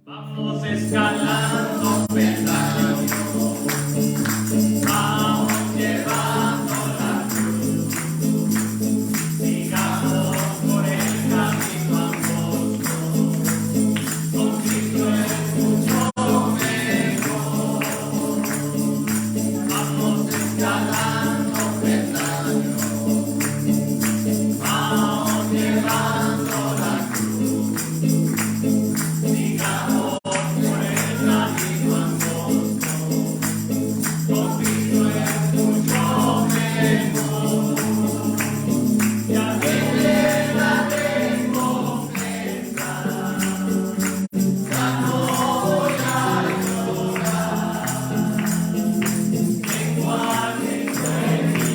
Vamos escalando peldaños, vamos llevando la cruz, sigamos por el camino angosto, con Cristo es mucho mejor. Vamos escalando peldaños, vamos llevando la cruz, sigamos por el camino angosto, con Cristo es mucho mejor. Ya viene la recompensa, ya no voy a llorar, tengo a Cristo en mi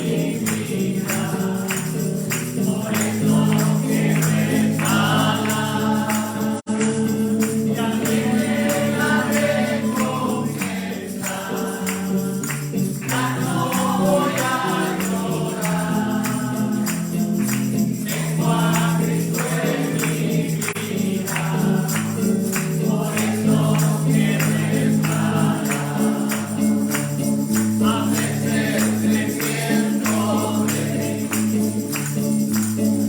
vida, por eso que me sana. Ya viene la recompensa, ya no voy a llorar, tengo a Cristo en mi vida, por eso que me sana. A veces me siento débil,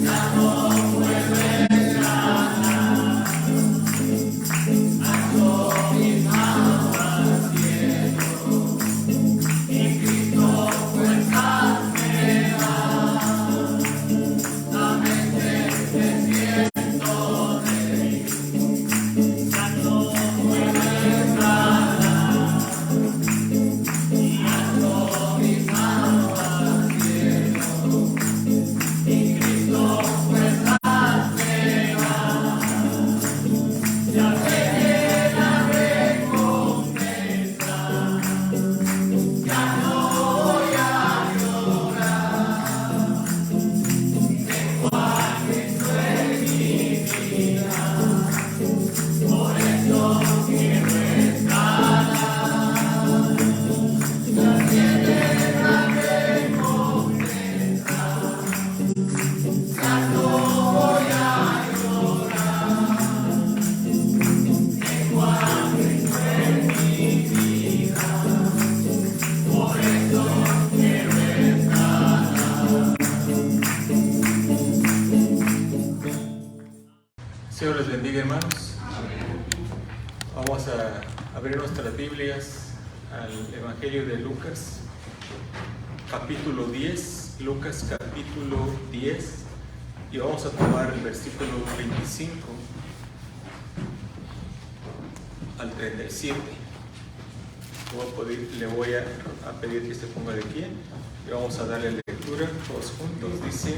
ya no puedo escalar, alzo mis manos al cielo, y Cristo fuerzas me da. A veces me siento débil, ya no puedo escalar, y alzo mis manos al cielo, y Cristo fuerzas me da. Ya viene la recompensa, ya no voy a llorar, tengo a Cristo en mi vida, por eso quiero escalar. Ya viene la recompensa, ya no voy a llorar, tengo a Cristo en mi vida, por eso quiero escalar. Señor les bendiga, hermanos. Vamos a abrir nuestras Biblias al Evangelio de Lucas, capítulo 10, Lucas capítulo 10, y vamos a tomar el versículo 25 al 37. Le voy a pedir que se ponga de pie y vamos a darle lectura todos juntos. Dice: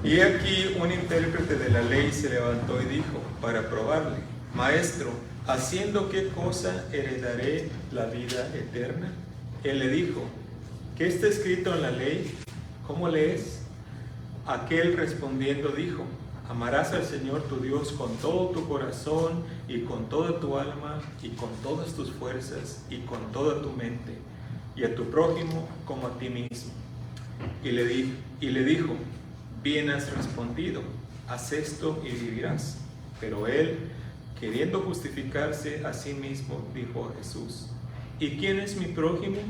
y aquí un intérprete de la ley se levantó y dijo, para probarle: Maestro, ¿haciendo qué cosa heredaré la vida eterna? Él le dijo: ¿qué está escrito en la ley? ¿Cómo lees? Aquel respondiendo dijo: amarás al Señor tu Dios con todo tu corazón y con toda tu alma y con todas tus fuerzas y con toda tu mente, y a tu prójimo como a ti mismo. Y le dijo: bien has respondido, haz esto y vivirás. Pero él, queriendo justificarse a sí mismo, dijo a Jesús: ¿y quién es mi prójimo?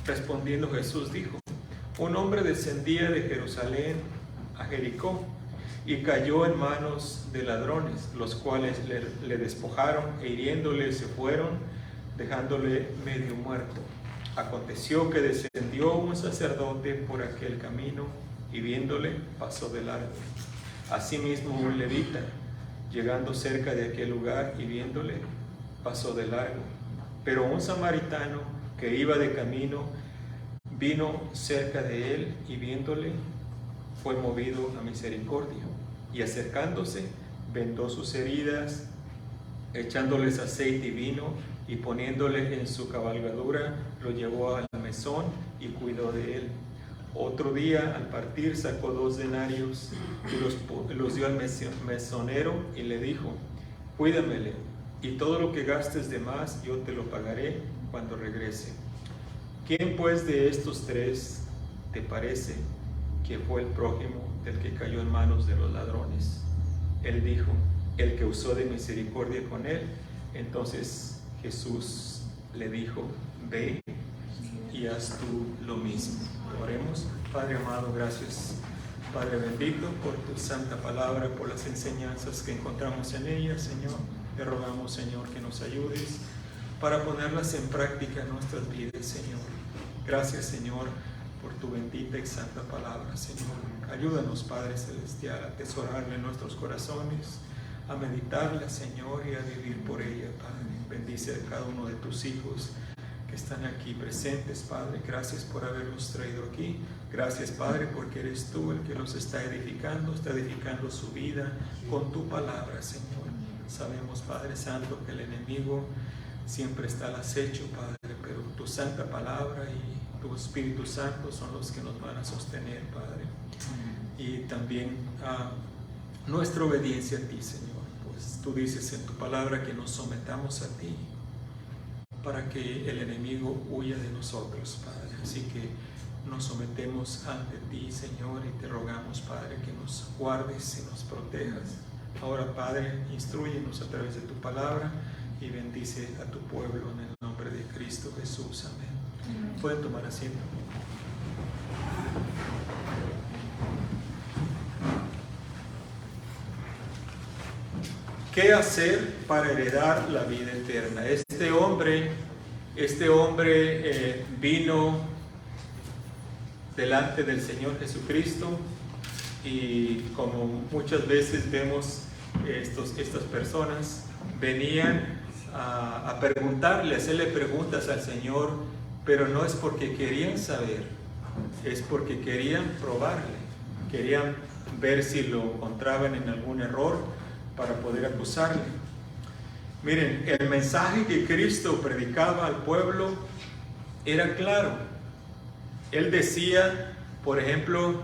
Respondiendo Jesús dijo: un hombre descendía de Jerusalén a Jericó y cayó en manos de ladrones, los cuales le despojaron e hiriéndole se fueron, dejándole medio muerto. Aconteció que descendió un sacerdote por aquel camino y viéndole pasó de largo. Asimismo un levita, llegando cerca de aquel lugar y viéndole, pasó de largo. Pero un samaritano que iba de camino vino cerca de él y viéndole, fue movido a misericordia, y acercándose, vendó sus heridas, echándoles aceite y vino, y poniéndole en su cabalgadura, lo llevó al mesón y cuidó de él. Otro día, al partir, sacó 2 denarios y los dio al mesonero y le dijo: cuídamele, y todo lo que gastes de más yo te lo pagaré cuando regrese. ¿Quién pues de estos 3 te parece que fue el prójimo del que cayó en manos de los ladrones? Él dijo: el que usó de misericordia con él. Entonces Jesús le dijo, ve y haz tú lo mismo. Oremos. Padre amado, gracias, Padre bendito, por tu santa palabra, por las enseñanzas que encontramos en ella, Señor. Te rogamos, Señor, que nos ayudes para ponerlas en práctica en nuestras vidas, Señor. Gracias, Señor, por tu bendita y santa palabra, Señor. Ayúdanos, Padre Celestial, a atesorarla en nuestros corazones, a meditarla, Señor, y a vivir por ella, Padre. Bendice a cada uno de tus hijos que están aquí presentes, Padre. Gracias por haberlos traído aquí. Gracias, Padre, porque eres tú el que los está edificando su vida con tu palabra, Señor. Sabemos, Padre Santo, que el enemigo siempre está al acecho, Padre, pero tu santa palabra y tu Espíritu Santo son los que nos van a sostener, Padre. Y también nuestra obediencia a ti, Señor. Pues tú dices en tu palabra que nos sometamos a ti para que el enemigo huya de nosotros, Padre. Así que nos sometemos ante ti, Señor, y te rogamos, Padre, que nos guardes y nos protejas. Ahora, Padre, instrúyenos a través de tu palabra y bendice a tu pueblo en el nombre de Cristo Jesús. Amén. Pueden tomar asiento. ¿Qué hacer para heredar la vida eterna? Este hombre vino delante del Señor Jesucristo, y como muchas veces vemos estas personas venían a preguntarle, a hacerle preguntas al Señor, pero no es porque querían saber, es porque querían probarle, querían ver si lo encontraban en algún error para poder acusarle. Miren, el mensaje que Cristo predicaba al pueblo era claro. Él decía, por ejemplo,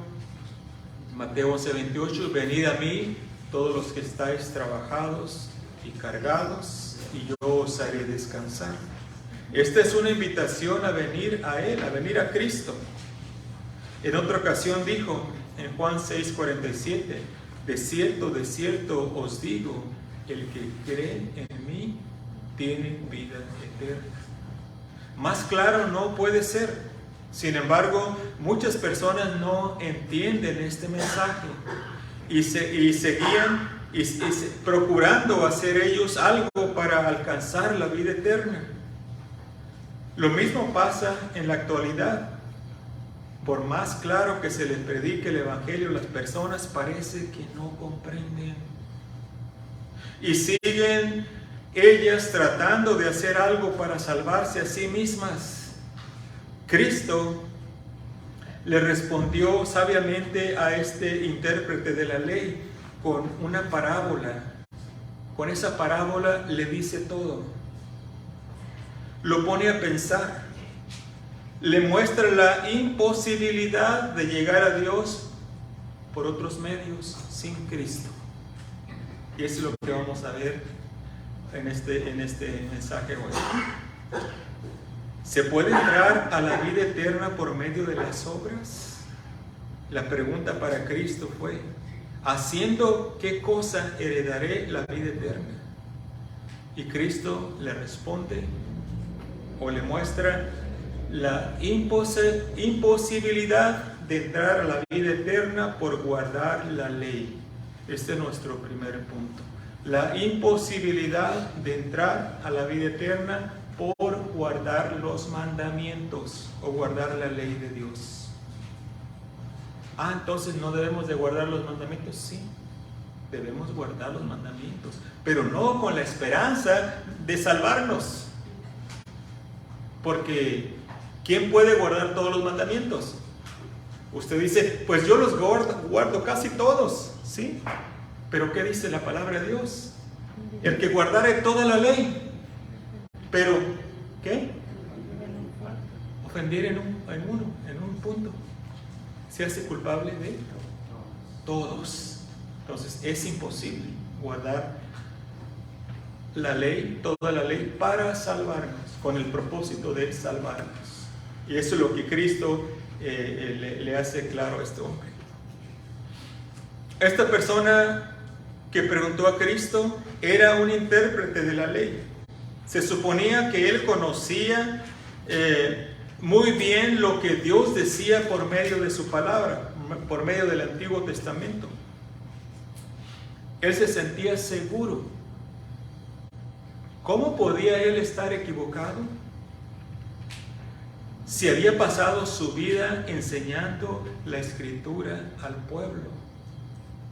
Mateo 11:28, venid a mí todos los que estáis trabajados y cargados, y yo os haré descansar. Esta es una invitación a venir a Él, a venir a Cristo. En otra ocasión dijo, en Juan 6:47, de cierto os digo, el que cree en mí tiene vida eterna. Más claro no puede ser. Sin embargo, muchas personas no entienden este mensaje y seguían procurando hacer ellos algo para alcanzar la vida eterna. Lo mismo pasa en la actualidad. Por más claro que se les predique el Evangelio, las personas parece que no comprenden. Y siguen ellas tratando de hacer algo para salvarse a sí mismas. Cristo le respondió sabiamente a este intérprete de la ley con una parábola. Con esa parábola le dice todo. Lo pone a pensar. Le muestra la imposibilidad de llegar a Dios por otros medios sin Cristo. Y eso es lo que vamos a ver en este mensaje hoy. ¿Se puede entrar a la vida eterna por medio de las obras? La pregunta para Cristo fue, ¿haciendo qué cosa heredaré la vida eterna? Y Cristo le responde o le muestra la imposibilidad de entrar a la vida eterna por guardar la ley. Este es nuestro primer punto. La imposibilidad de entrar a la vida eterna por guardar los mandamientos o guardar la ley de Dios. Entonces no debemos de guardar los mandamientos. Sí, debemos guardar los mandamientos, pero no con la esperanza de salvarnos. Porque ¿quién puede guardar todos los mandamientos? Usted dice, pues yo los guardo casi todos, ¿sí? Pero ¿qué dice la palabra de Dios? El que guardare toda la ley, pero ¿qué? Ofender en un punto, se hace culpable de todos. Entonces es imposible guardar la ley, toda la ley, para salvarnos, con el propósito de salvarnos. Y eso es lo que Cristo le hace claro a este hombre. Esta persona que preguntó a Cristo era un intérprete de la ley. Se suponía que él conocía muy bien lo que Dios decía por medio de su palabra, por medio del Antiguo Testamento. Él se sentía seguro. ¿Cómo podía él estar equivocado? Si había pasado su vida enseñando la Escritura al pueblo.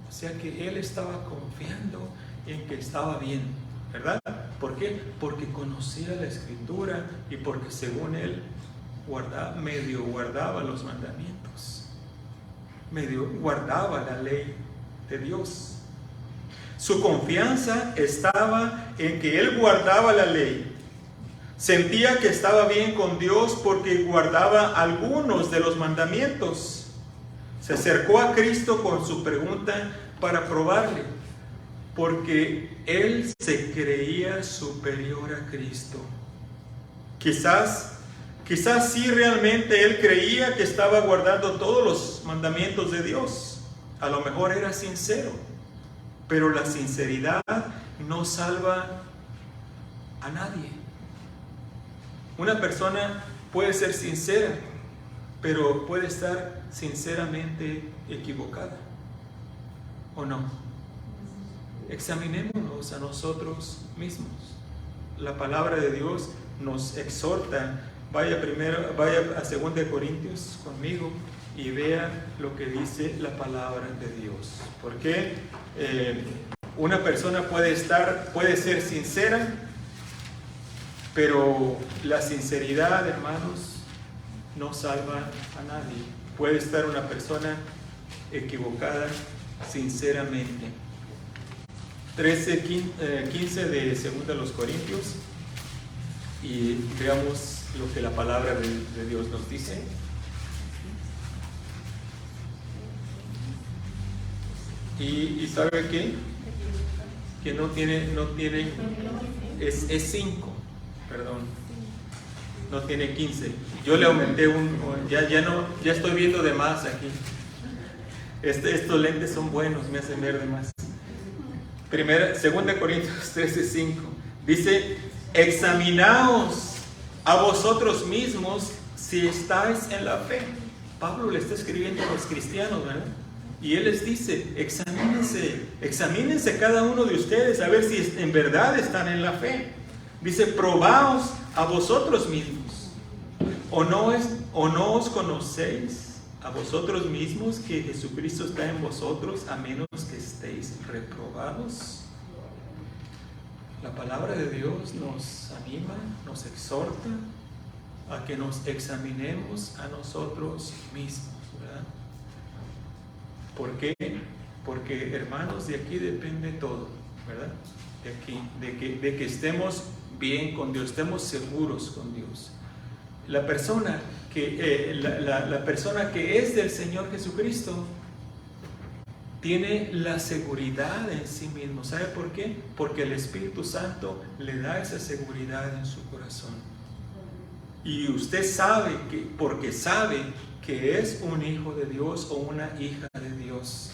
O sea que él estaba confiando en que estaba bien, ¿verdad? ¿Por qué? Porque conocía la Escritura y porque según él medio guardaba los mandamientos, medio guardaba la ley de Dios. Su confianza estaba en que él guardaba la ley. Sentía que estaba bien con Dios porque guardaba algunos de los mandamientos. Se acercó a Cristo con su pregunta para probarle, porque él se creía superior a Cristo. Quizás sí realmente él creía que estaba guardando todos los mandamientos de Dios. A lo mejor era sincero, pero la sinceridad no salva a nadie. Una persona puede ser sincera, pero puede estar sinceramente equivocada, ¿o no? Examinémonos a nosotros mismos. La palabra de Dios nos exhorta. Vaya a 2 Corintios conmigo y vea lo que dice la palabra de Dios. Porque una persona puede ser sincera, pero la sinceridad, hermanos, no salva a nadie. Puede estar una persona equivocada sinceramente. 13:15 de 2 Corintios, y veamos lo que la palabra de Dios nos dice. Y ¿sabe qué? Que no tiene, es 5, perdón, no tiene 15. Yo le aumenté ya estoy viendo de más aquí. Estos lentes son buenos, me hacen ver de más. 2 Corintios 13:5 dice: examinaos a vosotros mismos si estáis en la fe. Pablo le está escribiendo a los cristianos, ¿verdad? Y él les dice: examínense cada uno de ustedes a ver si en verdad están en la fe. Dice: probaos a vosotros mismos. ¿O no os conocéis a vosotros mismos que Jesucristo está en vosotros, a menos que estéis reprobados? La palabra de Dios nos anima, nos exhorta a que nos examinemos a nosotros mismos, ¿verdad? ¿Por qué? Porque, hermanos, de aquí depende todo, ¿verdad? De que estemos bien con Dios, estemos seguros con Dios. La persona que es del Señor Jesucristo tiene la seguridad en sí mismo. ¿Sabe por qué? Porque el Espíritu Santo le da esa seguridad en su corazón. Y usted sabe porque sabe que es un hijo de Dios o una hija de Dios.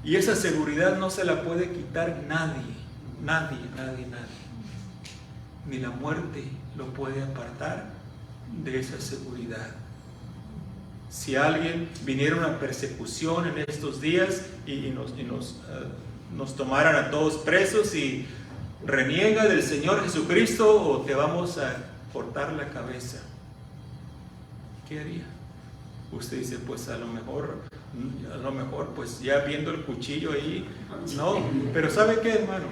Y esa seguridad no se la puede quitar nadie. Ni la muerte lo puede apartar de esa seguridad. Si alguien viniera una persecución en estos días y nos tomaran a todos presos y reniega del Señor Jesucristo, o te vamos a cortar la cabeza, ¿qué haría? Usted dice: pues a lo mejor pues ya viendo el cuchillo ahí, no. Pero ¿sabe qué, hermano?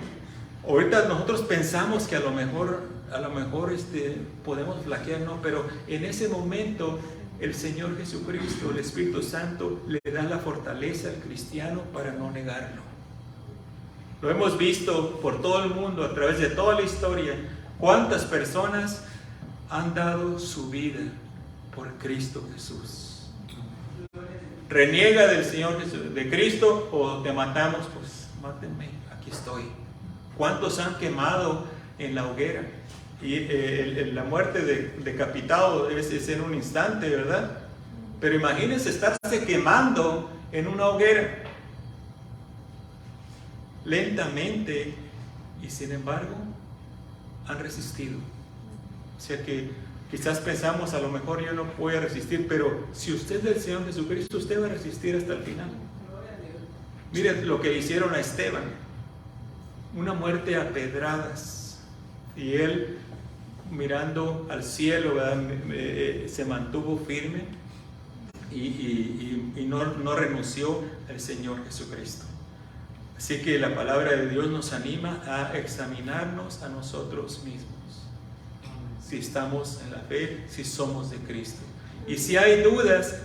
Ahorita nosotros pensamos que a lo mejor podemos flaquear, no, pero en ese momento el Señor Jesucristo, el Espíritu Santo, le da la fortaleza al cristiano para no negarlo. Lo hemos visto por todo el mundo, a través de toda la historia, cuántas personas han dado su vida por Cristo Jesús. Reniega del Señor Jesús, de Cristo, o te matamos, pues mátenme, aquí estoy. ¿Cuántos han quemado en la hoguera? Y la muerte decapitado es en un instante, ¿verdad? Pero imagínense estarse quemando en una hoguera lentamente, y sin embargo han resistido. O sea que quizás pensamos, a lo mejor yo no voy a resistir, pero si usted es del Señor Jesucristo, usted va a resistir hasta el final. Mire lo que hicieron a Esteban, una muerte a pedradas, y él mirando al cielo, se mantuvo firme y no renunció al Señor Jesucristo. Así que la palabra de Dios nos anima a examinarnos a nosotros mismos, si estamos en la fe, si somos de Cristo. Y si hay dudas,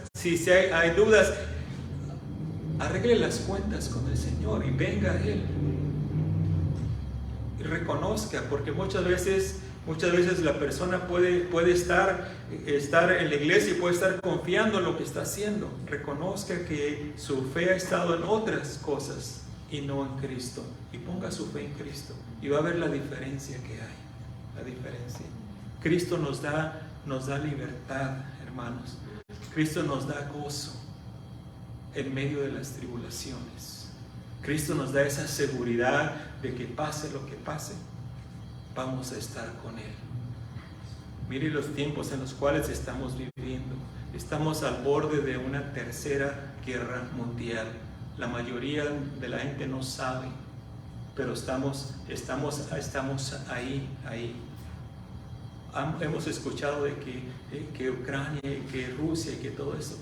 arregle las cuentas con el Señor y venga a Él. Y reconozca, porque muchas veces la persona puede estar en la iglesia y puede estar confiando en lo que está haciendo. Reconozca que su fe ha estado en otras cosas y no en Cristo. Y ponga su fe en Cristo. Y va a ver la diferencia que hay. La diferencia. Cristo nos da libertad, hermanos. Cristo nos da gozo en medio de las tribulaciones. Cristo nos da esa seguridad de que pase lo que pase, vamos a estar con Él. Mire los tiempos en los cuales estamos viviendo. Estamos al borde de una tercera guerra mundial. La mayoría de la gente no sabe, pero estamos ahí. Hemos escuchado de que Ucrania, que Rusia y que todo eso,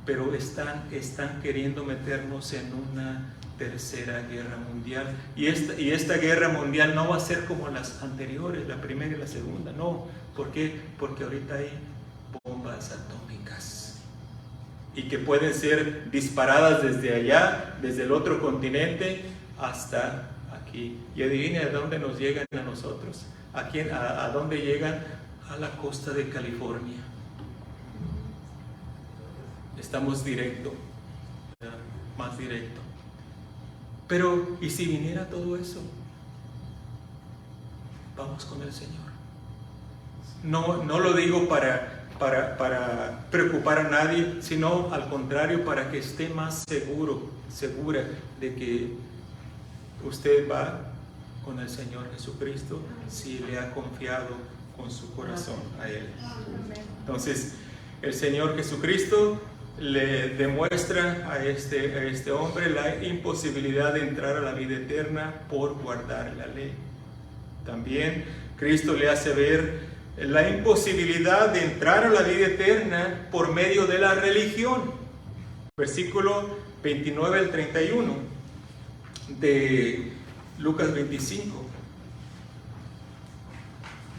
pero están queriendo meternos en una tercera guerra mundial. Y esta guerra mundial no va a ser como las anteriores, la primera y la segunda, no. ¿Por qué? Porque ahorita hay bombas atómicas y que pueden ser disparadas desde allá, desde el otro continente hasta aquí. Y adivine a dónde nos llegan a nosotros. ¿A dónde llegan? A la costa de California. Estamos directo, más directo. Pero, ¿y si viniera todo eso? Vamos con el Señor. No lo digo para preocupar a nadie, sino al contrario, para que esté más segura de que usted va con el Señor Jesucristo si le ha confiado con su corazón a Él. Entonces, el Señor Jesucristo le demuestra a este hombre la imposibilidad de entrar a la vida eterna por guardar la ley. También Cristo le hace ver la imposibilidad de entrar a la vida eterna por medio de la religión. Versículo 29 al 31 de Lucas 25,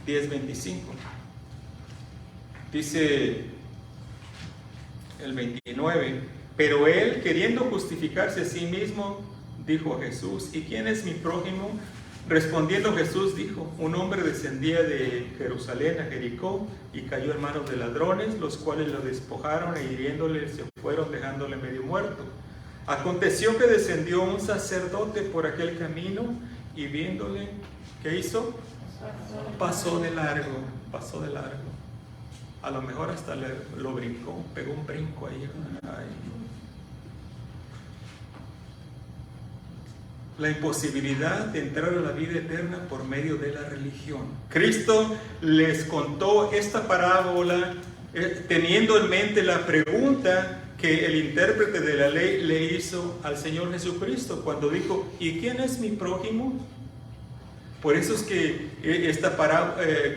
10-25. Dice el 29, pero él, queriendo justificarse a sí mismo, dijo a Jesús: ¿y quién es mi prójimo? Respondiendo Jesús dijo: un hombre descendía de Jerusalén a Jericó y cayó en manos de ladrones, los cuales lo despojaron e hiriéndole se fueron, dejándole medio muerto. Aconteció que descendió un sacerdote por aquel camino y viéndole, ¿qué hizo? Pasó de largo. A lo mejor hasta lo brincó, pegó un brinco ahí. La imposibilidad de entrar a la vida eterna por medio de la religión. Cristo les contó esta parábola teniendo en mente la pregunta que el intérprete de la ley le hizo al Señor Jesucristo cuando dijo: ¿y quién es mi prójimo? Por eso es que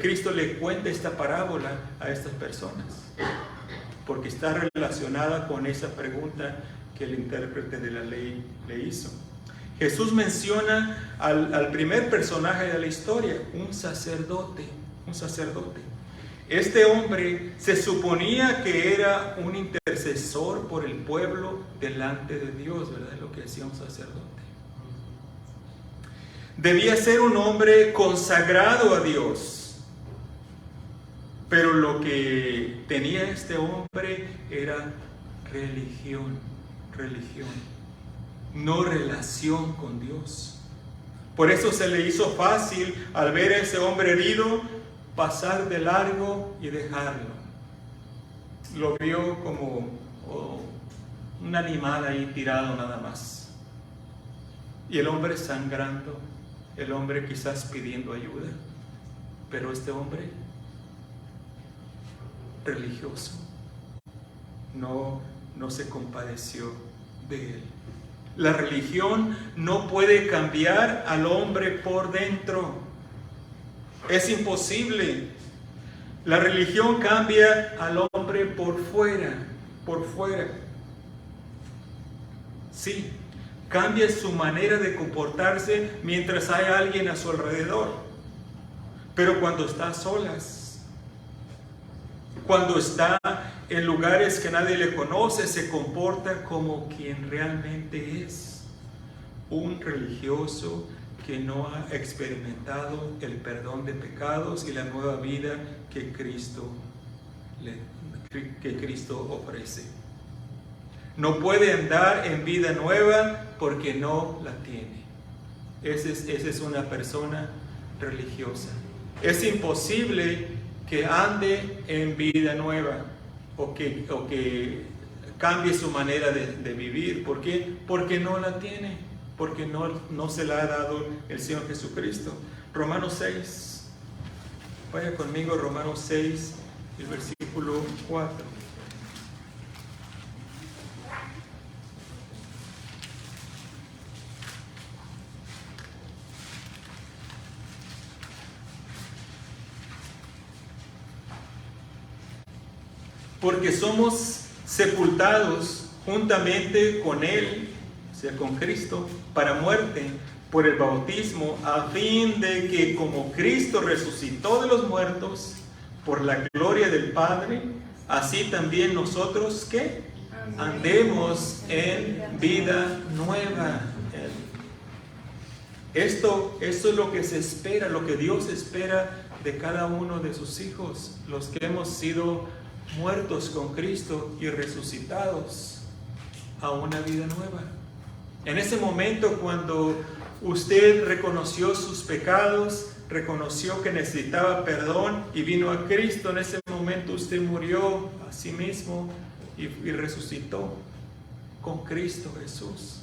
Cristo le cuenta esta parábola a estas personas, porque está relacionada con esa pregunta que el intérprete de la ley le hizo. Jesús menciona al primer personaje de la historia, un sacerdote. Este hombre se suponía que era un intercesor por el pueblo delante de Dios, ¿verdad? Lo que hacía un sacerdote. Debía ser un hombre consagrado a Dios, pero lo que tenía este hombre era religión, no relación con Dios. Por eso se le hizo fácil, al ver a ese hombre herido, pasar de largo y dejarlo. Lo vio como un animal ahí tirado nada más. Y el hombre sangrando, el hombre quizás pidiendo ayuda. Pero este hombre religioso no se compadeció de él. La religión no puede cambiar al hombre por dentro. Es imposible. La religión cambia al hombre por fuera, Sí, cambia su manera de comportarse mientras hay alguien a su alrededor. Pero cuando está a solas, cuando está en lugares que nadie le conoce, se comporta como quien realmente es. Un religioso que no ha experimentado el perdón de pecados y la nueva vida que Cristo ofrece. No puede andar en vida nueva porque no la tiene. Esa es una persona religiosa. Es imposible que ande en vida nueva o que cambie su manera de vivir. ¿Por qué? Porque no la tiene, porque no se la ha dado el Señor Jesucristo. Romanos 6, vaya conmigo, Romanos 6, el versículo 4. Porque somos sepultados juntamente con Él, o sea, con Cristo, para muerte por el bautismo, a fin de que como Cristo resucitó de los muertos por la gloria del Padre, así también nosotros, ¿qué? Andemos en vida nueva. Esto es lo que se espera, lo que Dios espera de cada uno de sus hijos, los que hemos sido muertos con Cristo y resucitados a una vida nueva. En ese momento, cuando usted reconoció sus pecados, reconoció que necesitaba perdón y vino a Cristo, en ese momento usted murió a sí mismo y resucitó con Cristo Jesús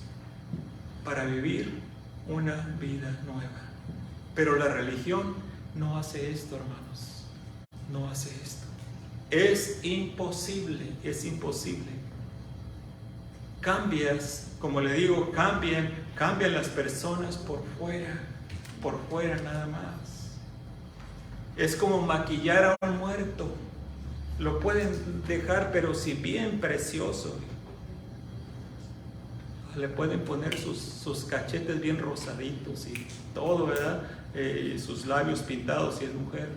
para vivir una vida nueva. Pero la religión no hace esto, hermanos. No hace esto. Es imposible. Cambias, como le digo, cambian las personas por fuera nada más. Es como maquillar a un muerto. Lo pueden dejar, pero si bien precioso. Le pueden poner sus cachetes bien rosaditos y todo, ¿verdad? Y sus labios pintados si es mujer.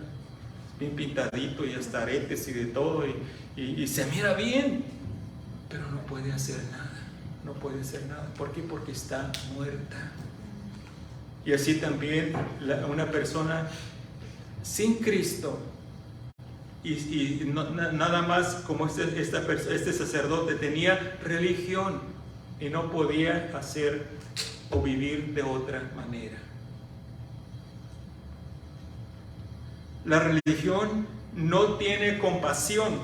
Bien pintadito y hasta aretes y de todo y se mira bien, pero no puede hacer nada. ¿Por qué? Porque está muerta. Y así también una persona sin Cristo y nada más como este sacerdote tenía religión y no podía hacer o vivir de otra manera. La religión no tiene compasión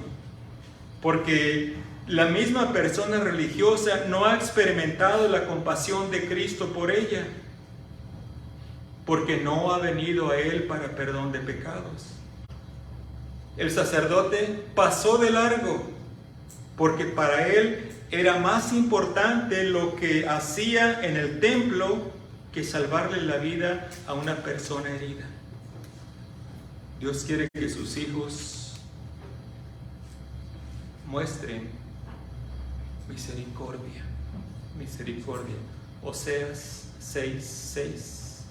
porque la misma persona religiosa no ha experimentado la compasión de Cristo por ella, porque no ha venido a Él para perdón de pecados. El sacerdote pasó de largo porque para él era más importante lo que hacía en el templo que salvarle la vida a una persona herida. Dios quiere que sus hijos muestren misericordia. Oseas 6:6.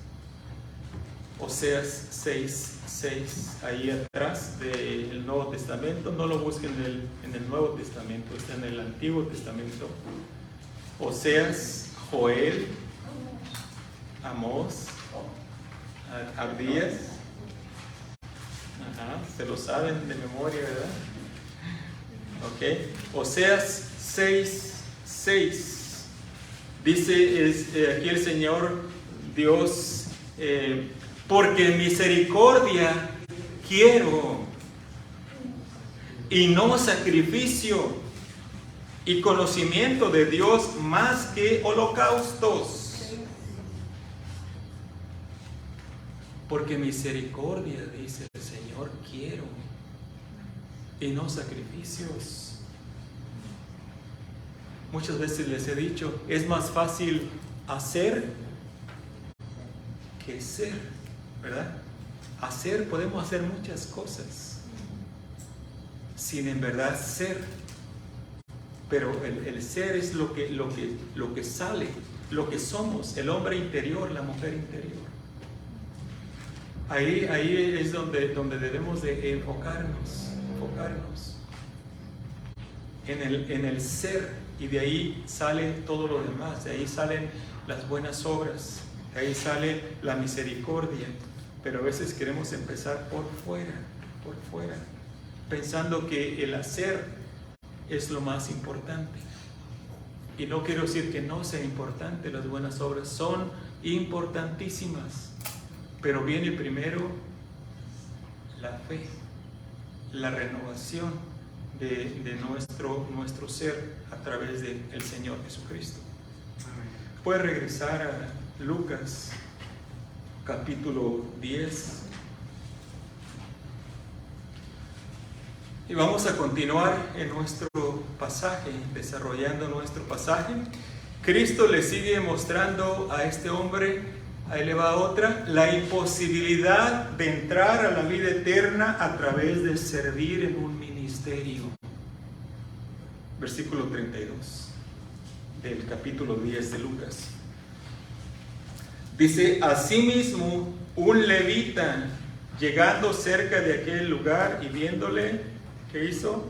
Oseas 6:6. Ahí atrás del Nuevo Testamento. No lo busquen en el Nuevo Testamento, está en el Antiguo Testamento. Oseas, Joel, Amós, Abdías. Se lo saben de memoria, ¿verdad? Ok. Oseas 6:6. Dice aquí el Señor Dios, porque misericordia quiero y no sacrificio, y conocimiento de Dios más que holocaustos. Porque misericordia, dice mejor quiero y no sacrificios. Muchas veces les he dicho, es más fácil hacer que ser, ¿verdad? Podemos hacer muchas cosas sin en verdad ser, pero el ser es lo que sale, lo que somos, el hombre interior, la mujer interior. Ahí es donde debemos de enfocarnos en el ser, y de ahí sale todo lo demás, de ahí salen las buenas obras, de ahí sale la misericordia. Pero a veces queremos empezar por fuera, pensando que el hacer es lo más importante. Y no quiero decir que no sea importante, las buenas obras son importantísimas, pero viene primero la fe, la renovación de nuestro ser a través del Señor Jesucristo. Puede regresar a Lucas capítulo 10 y vamos a continuar en nuestro pasaje, desarrollando nuestro pasaje. Cristo le sigue mostrando a este hombre, ahí le va otra, la imposibilidad de entrar a la vida eterna a través de servir en un ministerio. Versículo 32 del capítulo 10 de Lucas. Dice, asimismo, un levita, llegando cerca de aquel lugar y viéndole, ¿qué hizo?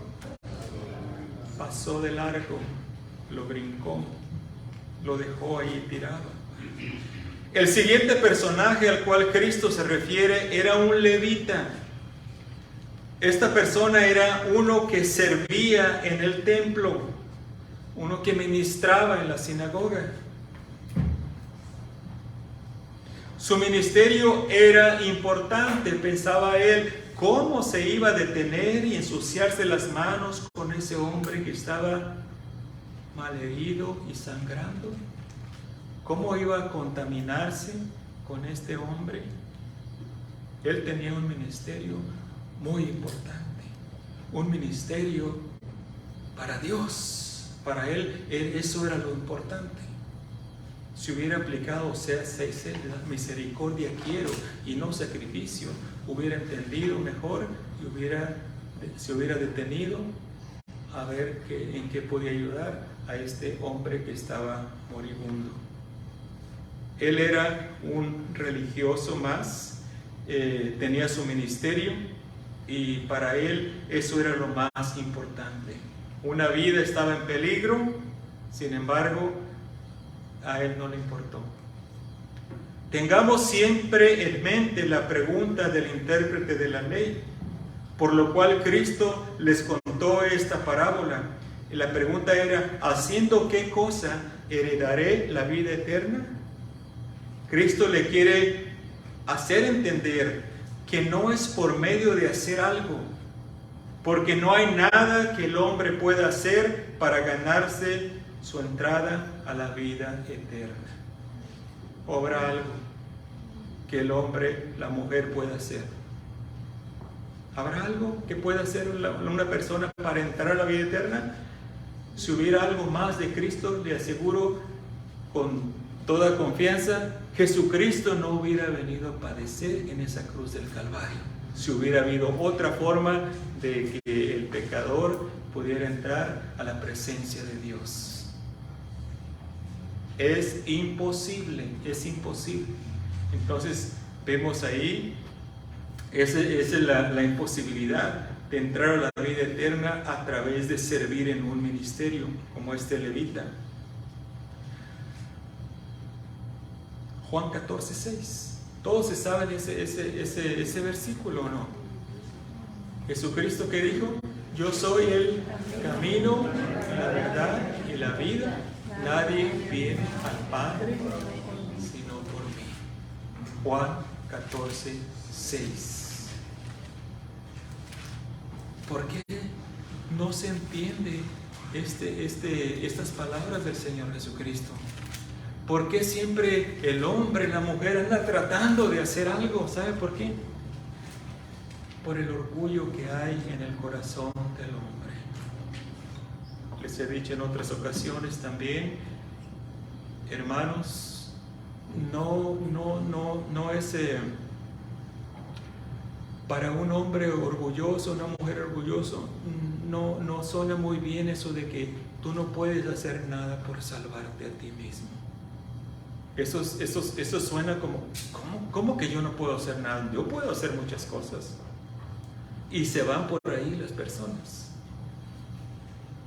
Pasó de largo, lo brincó, lo dejó ahí tirado. El siguiente personaje al cual Cristo se refiere era un levita. Esta persona era uno que servía en el templo, uno que ministraba en la sinagoga. Su ministerio era importante, pensaba él. ¿Cómo se iba a detener y ensuciarse las manos con ese hombre que estaba malherido y sangrando? ¿Cómo iba a contaminarse con este hombre? Él tenía un ministerio muy importante, un ministerio para Dios. Para él eso era lo importante. Si hubiera aplicado, misericordia quiero y no sacrificio, hubiera entendido mejor y se hubiera detenido a ver en qué podía ayudar a este hombre que estaba moribundo. Él era un religioso más, tenía su ministerio y para él eso era lo más importante. Una vida estaba en peligro, sin embargo, a él no le importó. Tengamos siempre en mente la pregunta del intérprete de la ley, por lo cual Cristo les contó esta parábola. Y la pregunta era, ¿haciendo qué cosa heredaré la vida eterna? Cristo le quiere hacer entender que no es por medio de hacer algo, porque no hay nada que el hombre pueda hacer para ganarse su entrada a la vida eterna. ¿Habrá algo que el hombre, la mujer pueda hacer? ¿Habrá algo que pueda hacer una persona para entrar a la vida eterna? Si hubiera algo más de Cristo, le aseguro con toda confianza, Jesucristo no hubiera venido a padecer en esa cruz del Calvario. Si hubiera habido otra forma de que el pecador pudiera entrar a la presencia de Dios. Es imposible. Entonces vemos ahí, esa es la imposibilidad de entrar a la vida eterna a través de servir en un ministerio como este levita. Juan 14:6. Todos se saben ese versículo, ¿o no? Jesucristo, ¿qué dijo? Yo soy el camino, la verdad y la vida. Nadie viene al Padre sino por mí. Juan 14:6. ¿Por qué no se entiende estas palabras del Señor Jesucristo? ¿Por qué siempre el hombre, la mujer anda tratando de hacer algo? ¿Sabe por qué? por el orgullo que hay en el corazón del hombre. Les he dicho en otras ocasiones también, hermanos, no es para un hombre orgulloso, una mujer orgullosa, no suena muy bien eso de que tú no puedes hacer nada por salvarte a ti mismo. Eso suena como, ¿cómo que yo no puedo hacer nada? Yo puedo hacer muchas cosas. Y se van por ahí las personas.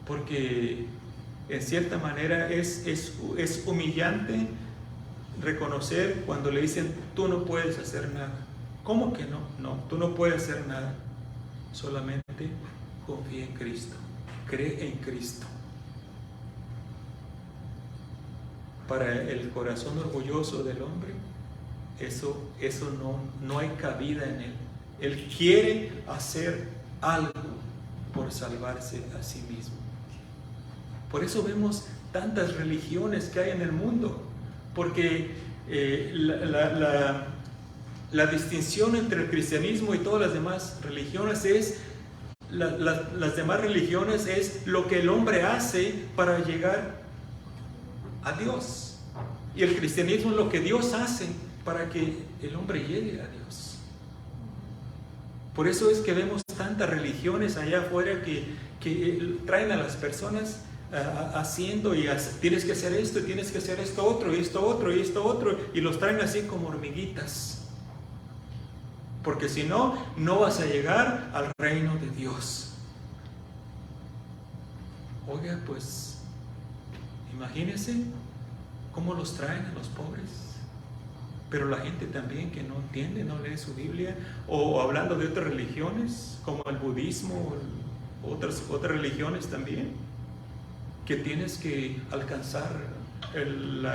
Porque en cierta manera es humillante reconocer cuando le dicen, tú no puedes hacer nada. ¿Cómo que no? No, tú no puedes hacer nada. Solamente confía en Cristo. Cree en Cristo. Para el corazón orgulloso del hombre, eso no hay cabida en él. Él quiere hacer algo por salvarse a sí mismo. Por eso vemos tantas religiones que hay en el mundo, porque la distinción entre el cristianismo y todas las demás religiones es, las demás religiones es lo que el hombre hace para llegar a Dios. Y el cristianismo es lo que Dios hace para que el hombre llegue a Dios. Por eso es que vemos tantas religiones allá afuera que traen a las personas haciendo tienes que hacer esto, y tienes que hacer esto otro, y esto otro, y esto otro, y los traen así como hormiguitas. Porque si no, no vas a llegar al reino de Dios. Oiga, pues, imagínense cómo los traen a los pobres. Pero la gente también que no entiende, no lee su Biblia, o hablando de otras religiones, como el budismo, o otras religiones también, que tienes que alcanzar el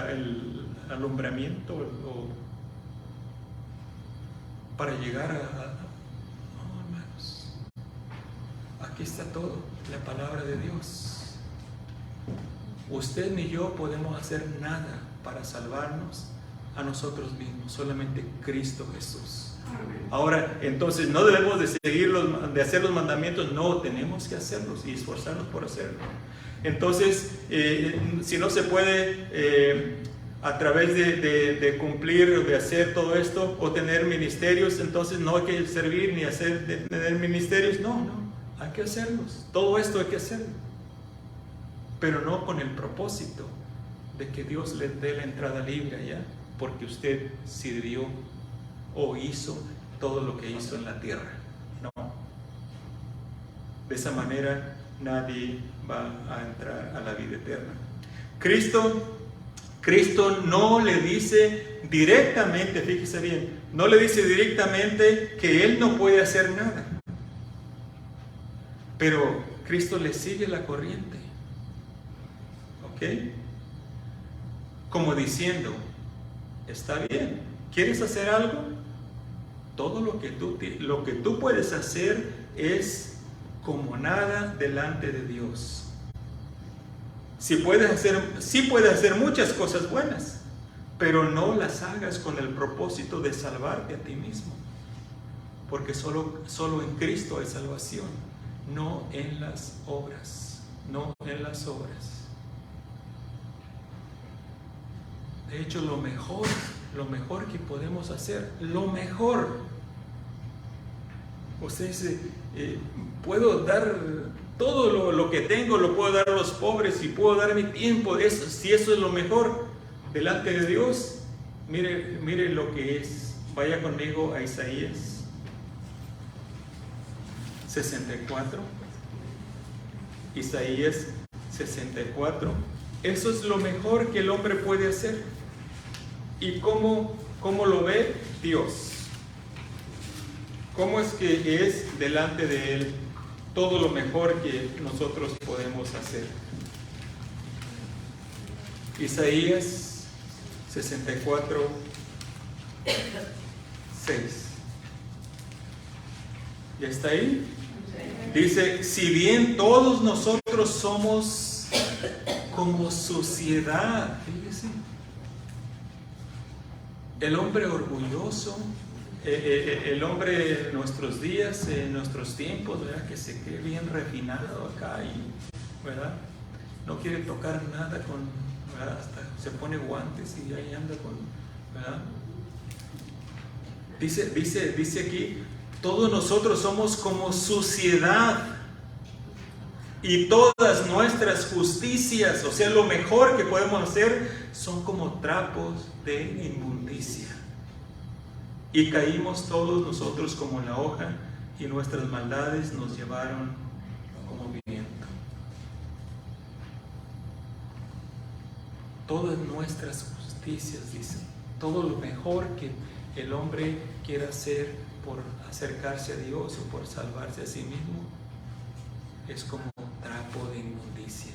alumbramiento para llegar No, hermanos, aquí está todo, la palabra de Dios. Usted ni yo podemos hacer nada para salvarnos a nosotros mismos, solamente Cristo Jesús. Ahora, entonces, no debemos de hacer los mandamientos, no, tenemos que hacerlos y esforzarnos por hacerlo. Entonces, si no se puede a través de cumplir o de hacer todo esto o tener ministerios, entonces no hay que servir ni tener ministerios, no, hay que hacerlos, todo esto hay que hacerlo, pero no con el propósito de que Dios le dé la entrada libre allá, porque usted sirvió o hizo todo lo que hizo en la tierra. No. De esa manera nadie va a entrar a la vida eterna. Cristo no le dice directamente, fíjese bien, no le dice directamente que Él no puede hacer nada. Pero Cristo le sigue la corriente. ¿Ok? Como diciendo, está bien, ¿quieres hacer algo? Todo lo que tú puedes hacer es como nada delante de Dios. Sí puedes hacer muchas cosas buenas, pero no las hagas con el propósito de salvarte a ti mismo, porque solo en Cristo hay salvación, no en las obras, no en las obras. De hecho, lo mejor que podemos hacer, lo mejor. Usted dice, puedo dar todo lo que tengo, lo puedo dar a los pobres y puedo dar mi tiempo. Si eso es lo mejor delante de Dios, mire lo que es. Vaya conmigo a Isaías 64. Isaías 64. Eso es lo mejor que el hombre puede hacer. ¿Y cómo lo ve Dios? ¿Cómo es que es delante de Él todo lo mejor que nosotros podemos hacer? Isaías 64, 6. ¿Ya está ahí? Dice, si bien todos nosotros somos como suciedad, fíjese, el hombre orgulloso el hombre en nuestros días, en nuestros tiempos, ¿verdad? Que se cree bien refinado acá y, ¿verdad? No quiere tocar nada con, ¿verdad? Hasta se pone guantes y ahí anda con, ¿verdad? Dice aquí, todos nosotros somos como suciedad y todas nuestras justicias, o sea, lo mejor que podemos hacer, son como trapos de inmundicia. Y caímos todos nosotros como la hoja y nuestras maldades nos llevaron como viento. Todas nuestras justicias, dice, todo lo mejor que el hombre quiera hacer por acercarse a Dios o por salvarse a sí mismo, es como trapo de inmundicia.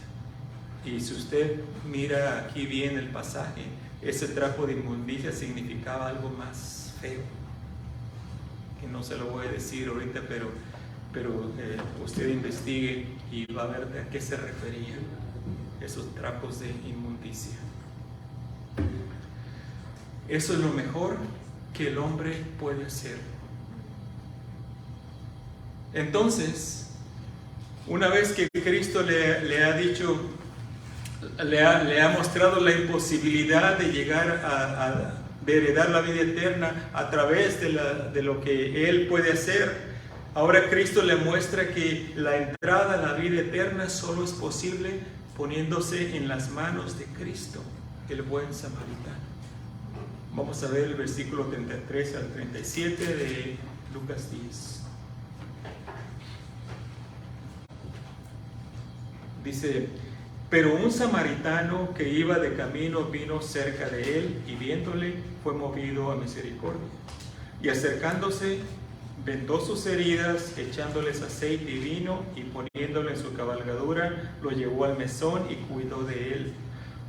Y si usted mira aquí bien el pasaje, ese trapo de inmundicia significaba algo más feo, que no se lo voy a decir ahorita, pero usted investigue y va a ver a qué se referían esos trapos de inmundicia. Eso es lo mejor que el hombre puede hacer. Entonces, una vez que Cristo le ha dicho, le ha mostrado la imposibilidad de llegar de heredar la vida eterna a través de lo que Él puede hacer, ahora Cristo le muestra que la entrada a la vida eterna solo es posible poniéndose en las manos de Cristo, el buen samaritano. Vamos a ver el versículo 33 al 37 de Lucas 10. Dice, pero un samaritano que iba de camino vino cerca de él y viéndole fue movido a misericordia. Y acercándose, vendó sus heridas, echándoles aceite y vino y poniéndolo en su cabalgadura, lo llevó al mesón y cuidó de él.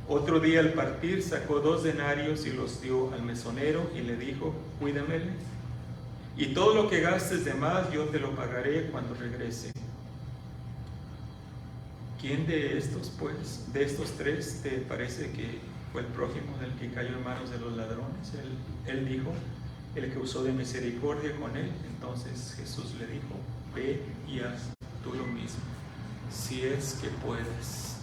Otro día al partir sacó 2 denarios y los dio al mesonero y le dijo, cuídamele, y todo lo que gastes de más yo te lo pagaré cuando regrese. ¿Quién de estos, pues, de estos 3 te parece que fue el prójimo del que cayó en manos de los ladrones? Él dijo, el que usó de misericordia con él. Entonces Jesús le dijo, ve y haz tú lo mismo, si es que puedes.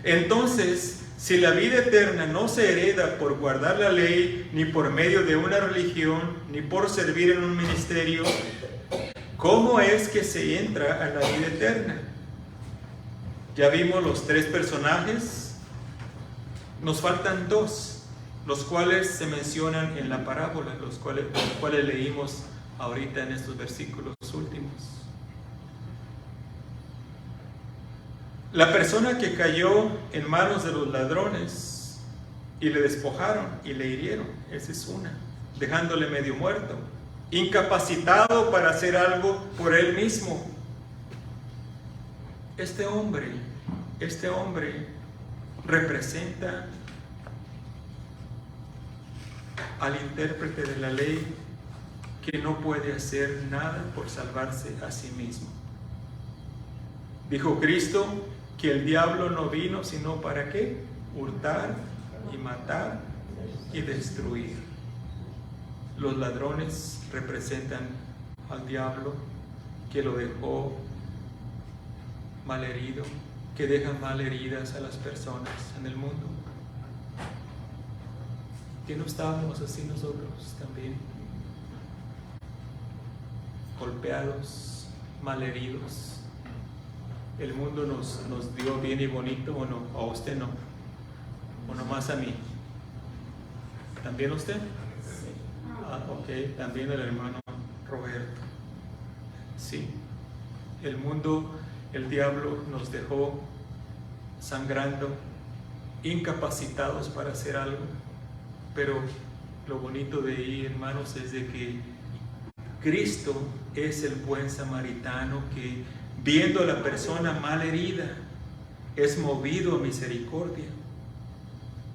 Entonces, si la vida eterna no se hereda por guardar la ley, ni por medio de una religión, ni por servir en un ministerio, ¿cómo es que se entra a la vida eterna? Ya vimos los 3 personajes, nos faltan 2, los cuales se mencionan en la parábola, los cuales leímos ahorita en estos versículos últimos. La persona que cayó en manos de los ladrones y le despojaron y le hirieron, esa es una, dejándole medio muerto, incapacitado para hacer algo por él mismo. Este hombre representa al intérprete de la ley que no puede hacer nada por salvarse a sí mismo. Dijo Cristo que el diablo no vino sino para ¿qué? Hurtar y matar y destruir. Los ladrones representan al diablo que lo dejó malherido, que deja malheridas a las personas en el mundo. ¿Que no estábamos así nosotros también? Golpeados, malheridos. El mundo nos dio bien y bonito, ¿o no? ¿O a usted no? ¿O nomás a mí? ¿También a usted? Ok, también el hermano Roberto. Sí, el mundo, el diablo nos dejó sangrando, incapacitados para hacer algo, pero lo bonito de ahí, hermanos, es de que Cristo es el buen samaritano que, viendo a la persona mal herida, es movido a misericordia.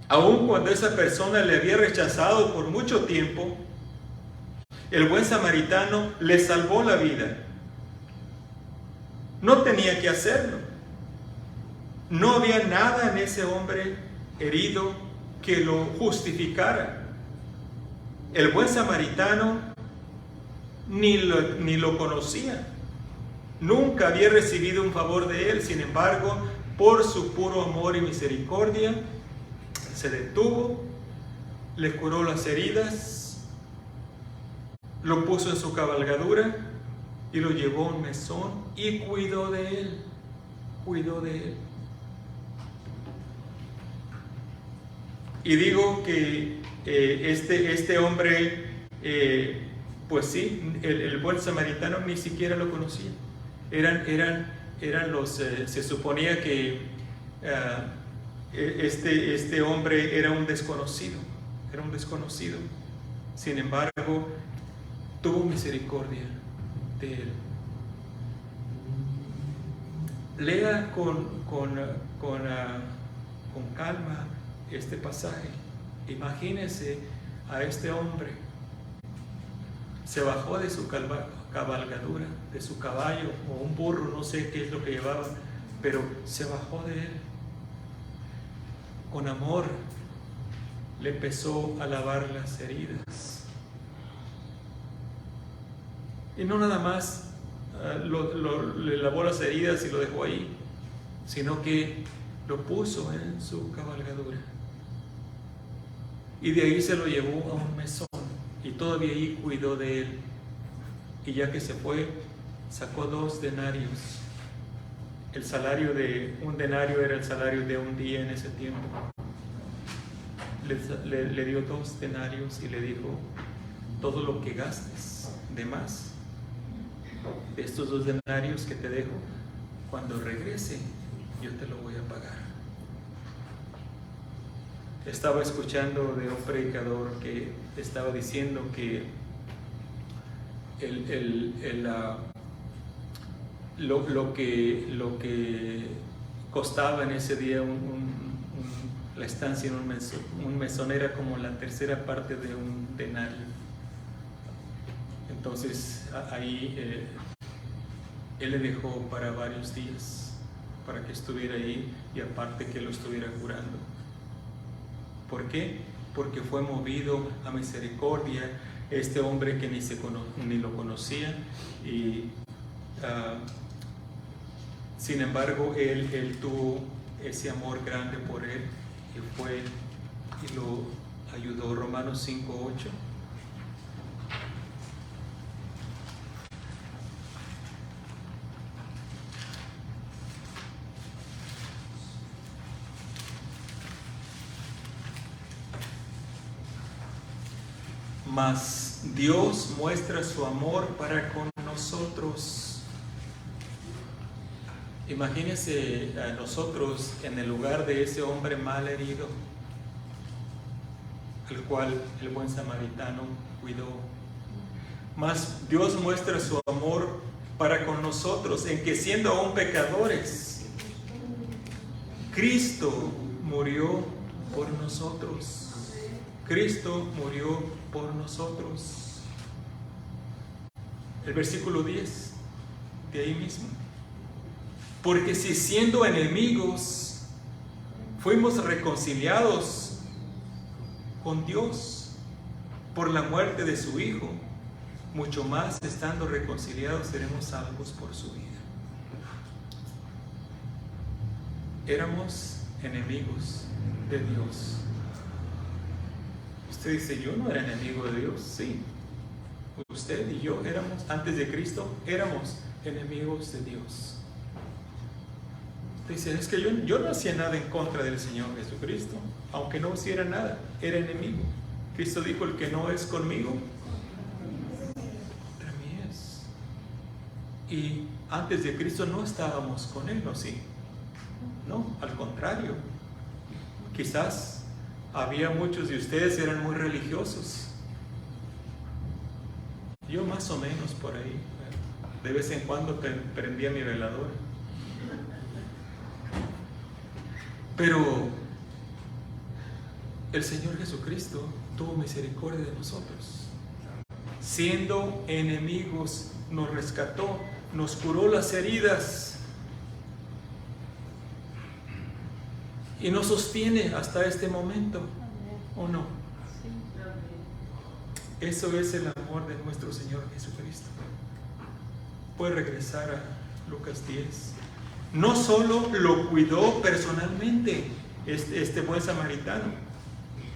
Aun cuando esa persona le había rechazado por mucho tiempo, el buen samaritano le salvó la vida. No tenía que hacerlo. No había nada en ese hombre herido que lo justificara. El buen samaritano ni lo conocía. Nunca había recibido un favor de él. Sin embargo, por su puro amor y misericordia, se detuvo, le curó las heridas, lo puso en su cabalgadura y lo llevó a un mesón y cuidó de él. Cuidó de él. Y digo que este hombre, pues sí, el buen samaritano ni siquiera lo conocía. Eran los, se suponía que este hombre era un desconocido. Sin embargo, tuvo misericordia de él. Lea con calma este pasaje. Imagínese a este hombre. Se bajó de su cabalgadura, de su caballo o un burro, no sé qué es lo que llevaba, pero se bajó de él. Con amor le empezó a lavar las heridas. Y no nada más le lavó las heridas y lo dejó ahí, sino que lo puso en su cabalgadura. Y de ahí se lo llevó a un mesón y todavía ahí cuidó de él. Y ya que se fue, sacó 2 denarios. El salario de un denario era el salario de un día en ese tiempo. Le dio 2 denarios y le dijo: todo lo que gastes de más, de estos 2 denarios que te dejo, cuando regrese, yo te lo voy a pagar. Estaba escuchando de un predicador que estaba diciendo que lo que costaba en ese día la estancia en un mesón era como la tercera parte de un denario. Entonces ahí él le dejó para varios días para que estuviera ahí y aparte que lo estuviera curando. ¿Por qué? Porque fue movido a misericordia este hombre que ni lo conocía y sin embargo él tuvo ese amor grande por él y fue y lo ayudó. Romanos 5:8. Mas Dios muestra su amor para con nosotros. Imagínense a nosotros en el lugar de ese hombre mal herido, al cual el buen samaritano cuidó. Mas Dios muestra su amor para con nosotros en que siendo aún pecadores, Cristo murió por nosotros. Cristo murió por nosotros. El versículo 10, de ahí mismo. Porque si siendo enemigos fuimos reconciliados con Dios por la muerte de su Hijo, mucho más estando reconciliados seremos salvos por su vida. Éramos enemigos de Dios. Usted dice: yo no era enemigo de Dios. Sí, usted y yo éramos, antes de Cristo, éramos enemigos de Dios. Usted dice: es que yo no hacía nada en contra del Señor Jesucristo, aunque no hiciera nada, era enemigo. Cristo dijo: el que no es conmigo, contra mí es. Y antes de Cristo no estábamos con Él, ¿no? Sí. No, al contrario. Quizás había muchos de ustedes eran muy religiosos. Yo más o menos por ahí. De vez en cuando prendía mi velador. Pero el Señor Jesucristo tuvo misericordia de nosotros. Siendo enemigos, nos rescató, nos curó las heridas y nos sostiene hasta este momento, ¿o no? Eso es el amor de nuestro Señor Jesucristo. Puede regresar a Lucas 10. No solo lo cuidó personalmente este buen samaritano,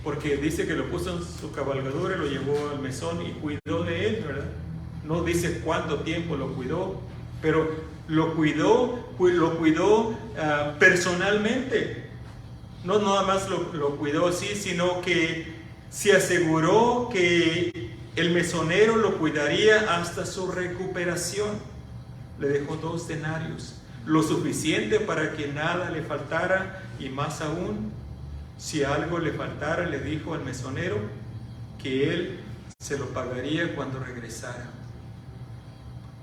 porque dice que lo puso en su cabalgadura, lo llevó al mesón y cuidó de él, ¿verdad? No dice cuánto tiempo lo cuidó, pero lo cuidó personalmente. No nada más lo cuidó así, sino que se aseguró que el mesonero lo cuidaría hasta su recuperación. Le dejó 2 denarios, lo suficiente para que nada le faltara, y más aún, si algo le faltara, le dijo al mesonero que él se lo pagaría cuando regresara.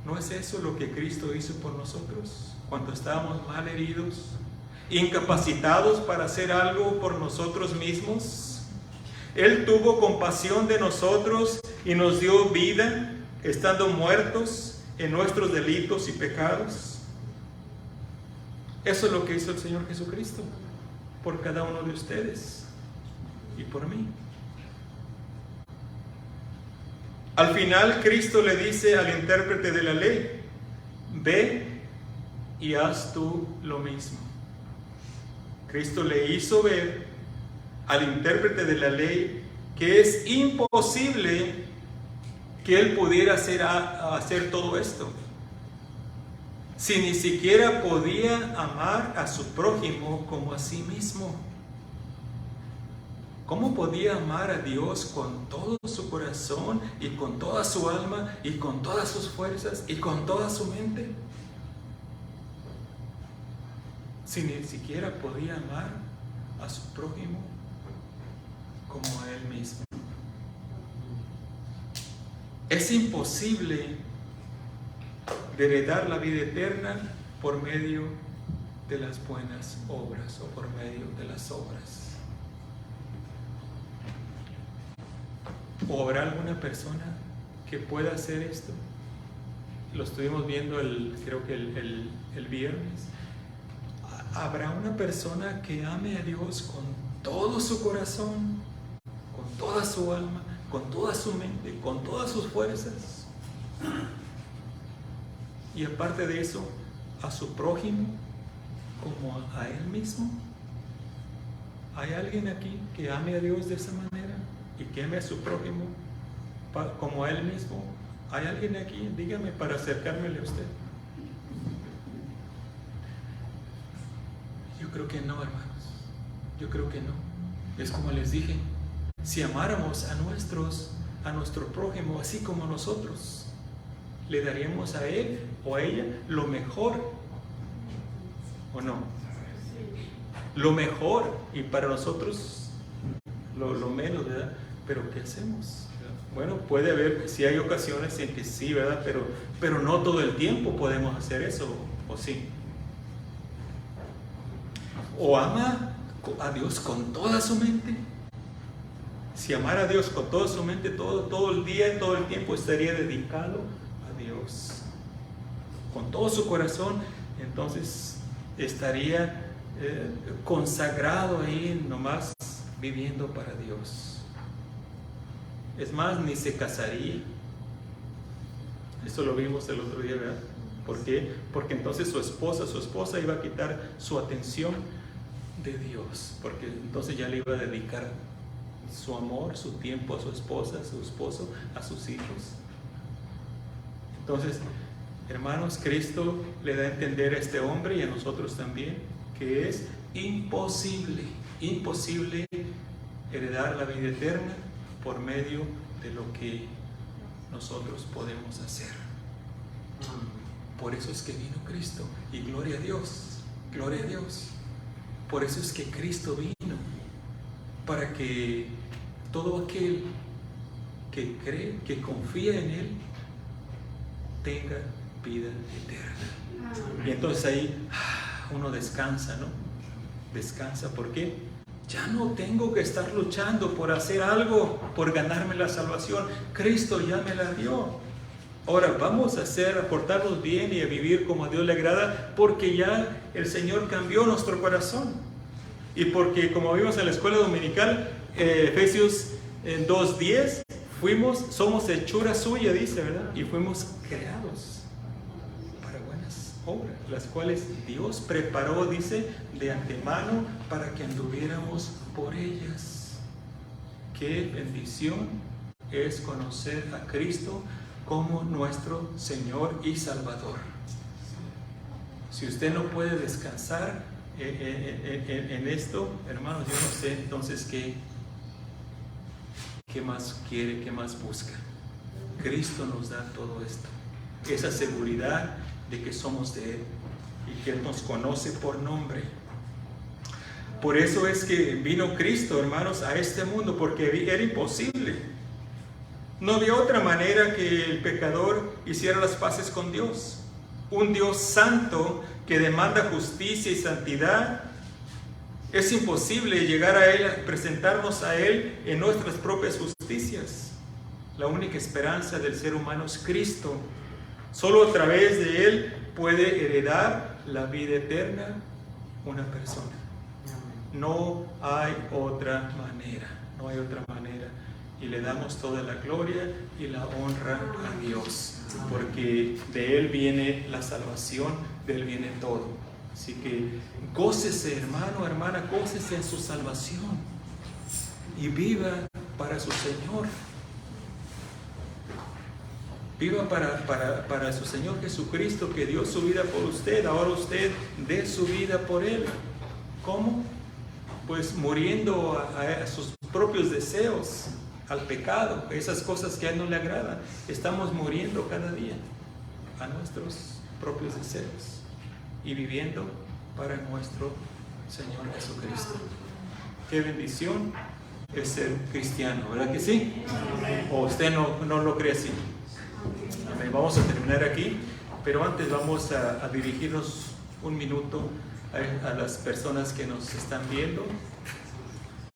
¿No es eso lo que Cristo hizo por nosotros cuando estábamos mal heridos, incapacitados para hacer algo por nosotros mismos? Él tuvo compasión de nosotros y nos dio vida estando muertos en nuestros delitos y pecados. Eso es lo que hizo el Señor Jesucristo por cada uno de ustedes y por mí. Al final, Cristo le dice al intérprete de la ley: ve y haz tú lo mismo. Cristo le hizo ver al intérprete de la ley que es imposible que él pudiera hacer todo esto, si ni siquiera podía amar a su prójimo como a sí mismo. ¿Cómo podía amar a Dios con todo su corazón y con toda su alma y con todas sus fuerzas y con toda su mente, si ni siquiera podía amar a su prójimo como a él mismo? Es imposible de heredar la vida eterna por medio de las buenas obras o por medio de las obras. ¿O habrá alguna persona que pueda hacer esto? Lo estuvimos viendo creo que el viernes. ¿Habrá una persona que ame a Dios con todo su corazón, con toda su alma, con toda su mente, con todas sus fuerzas? Y aparte de eso, a su prójimo como a él mismo. ¿Hay alguien aquí que ame a Dios de esa manera y que ame a su prójimo como a él mismo? ¿Hay alguien aquí? Dígame para acercármele a usted. Yo creo que no, hermanos. Yo creo que no. Es como les dije, si amáramos a nuestro prójimo así como nosotros, le daríamos a él o a ella lo mejor, ¿o no? Lo mejor, y para nosotros lo menos, ¿verdad? Pero ¿qué hacemos? Bueno, puede haber, sí hay ocasiones en que sí, ¿verdad? Pero no todo el tiempo podemos hacer eso, ¿o sí? ¿O ama a Dios con toda su mente? Si amara a Dios con toda su mente, todo el día, todo el tiempo estaría dedicado a Dios. Con todo su corazón, entonces estaría consagrado ahí nomás viviendo para Dios. Es más, ni se casaría. Eso lo vimos el otro día, ¿verdad? ¿Por qué? Porque entonces su esposa iba a quitar su atención de Dios, porque entonces ya le iba a dedicar su amor, su tiempo a su esposa, a su esposo, a sus hijos. Entonces, hermanos, Cristo le da a entender a este hombre y a nosotros también que es imposible heredar la vida eterna por medio de lo que nosotros podemos hacer. Por eso es que vino Cristo, y gloria a Dios, gloria a Dios. Por eso es que Cristo vino, para que todo aquel que cree, que confía en Él, tenga vida eterna. Y entonces ahí uno descansa, ¿no? Descansa, ¿por qué? Ya no tengo que estar luchando por hacer algo, por ganarme la salvación. Cristo ya me la dio. Ahora vamos a portarnos bien y a vivir como a Dios le agrada, porque ya el Señor cambió nuestro corazón. Y porque, como vimos en la escuela dominical, Efesios 2:10, somos hechura suya, dice, ¿verdad? Y fuimos creados para buenas obras, las cuales Dios preparó, dice, de antemano para que anduviéramos por ellas. Qué bendición es conocer a Cristo como nuestro Señor y Salvador. Si usted no puede descansar en esto, hermanos, yo no sé entonces qué más quiere, qué más busca. Cristo nos da todo esto, esa seguridad de que somos de Él y que Él nos conoce por nombre. Por eso es que vino Cristo, hermanos, a este mundo, porque era imposible. No había otra manera que el pecador hiciera las paces con Dios. Un Dios santo que demanda justicia y santidad. Es imposible llegar a Él, presentarnos a Él en nuestras propias justicias. La única esperanza del ser humano es Cristo. Solo a través de Él puede heredar la vida eterna una persona. No hay otra manera, no hay otra manera. Y le damos toda la gloria y la honra a Dios, porque de Él viene la salvación, de Él viene todo. Así que gócese, hermano, hermana, gócese en su salvación y viva para su Señor. Viva para su Señor Jesucristo, que dio su vida por usted. Ahora usted dé su vida por Él. ¿Cómo? Pues muriendo a sus propios deseos, al pecado, esas cosas que a Él no le agradan. Estamos muriendo cada día a nuestros propios deseos y viviendo para nuestro Señor Jesucristo. Qué bendición es ser cristiano, ¿verdad que sí? ¿O usted no lo cree así? Amén. Vamos a terminar aquí, pero antes vamos a dirigirnos un minuto a las personas que nos están viendo.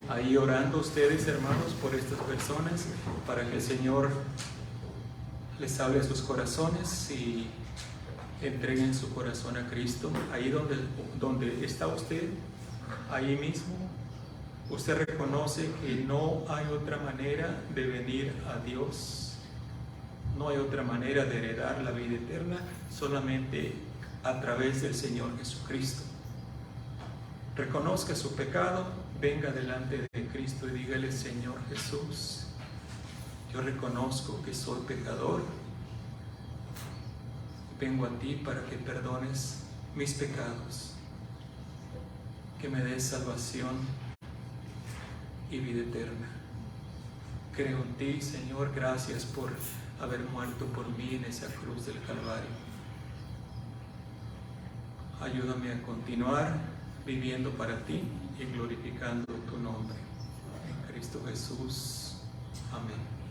Ahí orando ustedes, hermanos, por estas personas, para que el Señor les hable a sus corazones y entreguen su corazón a Cristo. Ahí donde está usted, ahí mismo, usted reconoce que no hay otra manera de venir a Dios. No hay otra manera de heredar la vida eterna, solamente a través del Señor Jesucristo. Reconozca su pecado, venga delante de Cristo y dígale: Señor Jesús, yo reconozco que soy pecador. Vengo a ti para que perdones mis pecados, que me des salvación y vida eterna. Creo en ti, Señor, gracias por haber muerto por mí en esa cruz del Calvario. Ayúdame a continuar viviendo para ti y glorificando tu nombre. En Cristo Jesús. Amén.